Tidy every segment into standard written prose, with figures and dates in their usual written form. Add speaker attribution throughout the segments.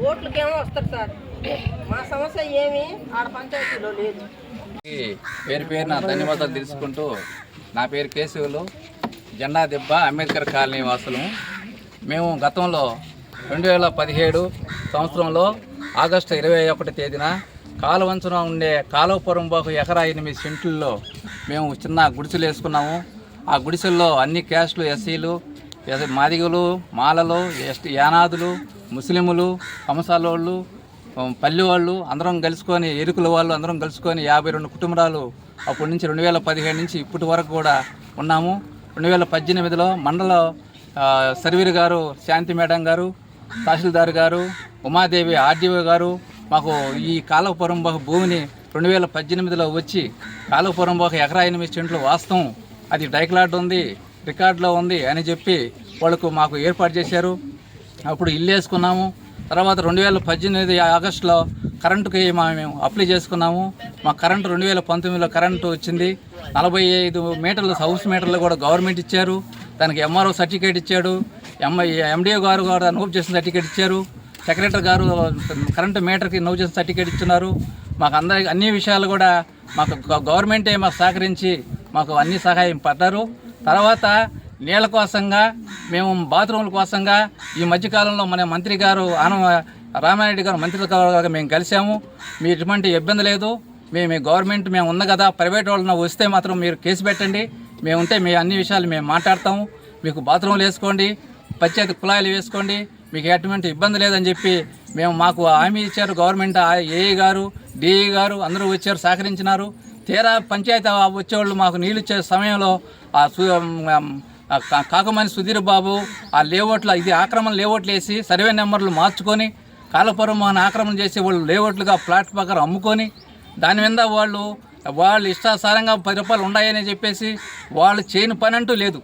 Speaker 1: ఓట్లకేమో వస్తారు సార్, మా సమస్య ఏమి ఆడ పంచాయతీలో లేదు.
Speaker 2: పేరు నా ధన్యవాదాలు తెలుసుకుంటూ, నా పేరు కేశవులు, జెండా దిబ్బ, అంబేద్కర్ కాలనీ వాసులు. మేము గతంలో 2017 సంవత్సరంలో ఆగస్టు 21 తేదీన కాలువంచున ఉండే కాలువపురం బాకు ఎకరా 8 సెంట్లలో మేము చిన్న గుడిసెలు వేసుకున్నాము. ఆ గుడిసెల్లో అన్ని క్యాస్టులు, ఎస్సీలు, మాదిగలు, మాలలు, యానాదులు, ముస్లిములు, కంసాలోళ్ళు, పల్లె వాళ్ళు అందరం కలుసుకొని, ఎరుకుల వాళ్ళు అందరం కలుసుకొని 52 కుటుంబాలు అప్పటి నుంచి 2017 నుంచి ఇప్పటి వరకు కూడా ఉన్నాము. 2018లో మండల సర్వీర్ గారు, శాంతి మేడం గారు, తహసీల్దార్ గారు, ఉమాదేవి ఆర్డీఓ గారు మాకు ఈ కాలువపురం భూమిని 2018లో వచ్చి కాలువపురం ఎకరా 8 సెంట్లు వాస్తవం, అది డైక్లాట్ ఉంది, రికార్డులో ఉంది అని చెప్పి వాళ్ళకు మాకు ఏర్పాటు చేశారు. అప్పుడు ఇల్లు వేసుకున్నాము. తర్వాత 2018 ఆగస్టులో కరెంటుకి మేము అప్లై చేసుకున్నాము. మా కరెంటు 2019లో కరెంటు వచ్చింది. 45 మీటర్లు హౌస్ మీటర్లు కూడా గవర్నమెంట్ ఇచ్చారు. దానికి ఎంఆర్ఓ సర్టిఫికేట్ ఇచ్చాడు. ఎండిఓ గారు కూడా నోపు చేసిన సర్టిఫికేట్ ఇచ్చారు. సెక్రటరీ గారు కరెంటు మీటర్కి నోపు చేసిన సర్టిఫికేట్ ఇస్తున్నారు. మాకు అందరికి అన్ని విషయాలు కూడా మాకు గవర్నమెంటే మాకు సహకరించి మాకు అన్ని సహాయం పడ్డారు. తర్వాత నీళ్ళ కోసంగా, మేము బాత్రూముల కోసంగా ఈ మధ్యకాలంలో మన మంత్రి గారు రామారెడ్డి గారు మంత్రి గారు మేము కలిసాము. మీ ఎటువంటి ఇబ్బంది లేదు, మేము గవర్నమెంట్ మేము ఉంది కదా, ప్రైవేట్ వాళ్ళని వస్తే మాత్రం మీరు కేసు పెట్టండి, మేము ఉంటే మీ అన్ని విషయాలు మేము మాట్లాడతాము. మీకు బాత్రూములు వేసుకోండి, పంచాయతీ కుళాయిలు వేసుకోండి, మీకు ఎటువంటి ఇబ్బంది లేదని చెప్పి మాకు హామీ ఇచ్చారు. గవర్నమెంట్ ఏఈ గారు, డిఈ గారు అందరూ వచ్చారు, సహకరించినారు. తీరా పంచాయతీ వచ్చేవాళ్ళు మాకు నీళ్ళు ఇచ్చే సమయంలో కాకమని సుధీర్ బాబు ఆ లేఅవుట్ల ఇది ఆక్రమణ లేఅవుట్లు వేసి సర్వే నెంబర్లు మార్చుకొని కాలువపురం ఆక్రమణ చేసి వాళ్ళు లేఅవుట్లుగా ప్లాట్ ప్రకారం అమ్ముకొని దాని మీద వాళ్ళు ఇష్టాసారంగా 10 రూపాయలు ఉన్నాయని చెప్పేసి వాళ్ళు చేయని పని అంటూ లేదు.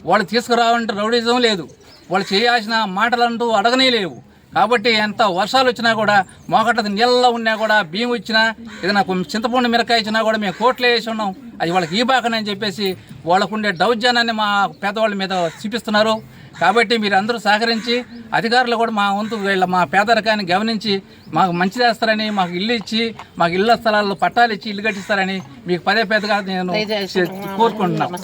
Speaker 2: వాళ్ళు తీసుకురావాలంటే రౌడీజం లేదు, వాళ్ళు చేయాల్సిన మాటలంటూ అడగనే లేవు. కాబట్టి ఎంత వర్షాలు వచ్చినా కూడా, మోకట నీళ్ళలో ఉన్నా కూడా, బియ్యం ఇచ్చినా, ఏదైనా చింతపండు మిరకాయ ఇచ్చినా కూడా మేము కోట్లు వేసి ఉన్నాం. అది వాళ్ళకి ఈబాకనని చెప్పేసి వాళ్ళకుండే దౌర్జన్యాన్ని మా పేదవాళ్ళ మీద చూపిస్తున్నారు. కాబట్టి మీరు అందరూ సహకరించి అధికారులు కూడా మా వంతు మా పేదరికాన్ని గమనించి మాకు మంచి చేస్తారని, మాకు ఇల్లు ఇచ్చి, మాకు ఇళ్ల స్థలాల్లో పట్టాలు ఇచ్చి ఇల్లు కట్టిస్తారని మీకు పదే నేను కోరుకుంటున్నాను.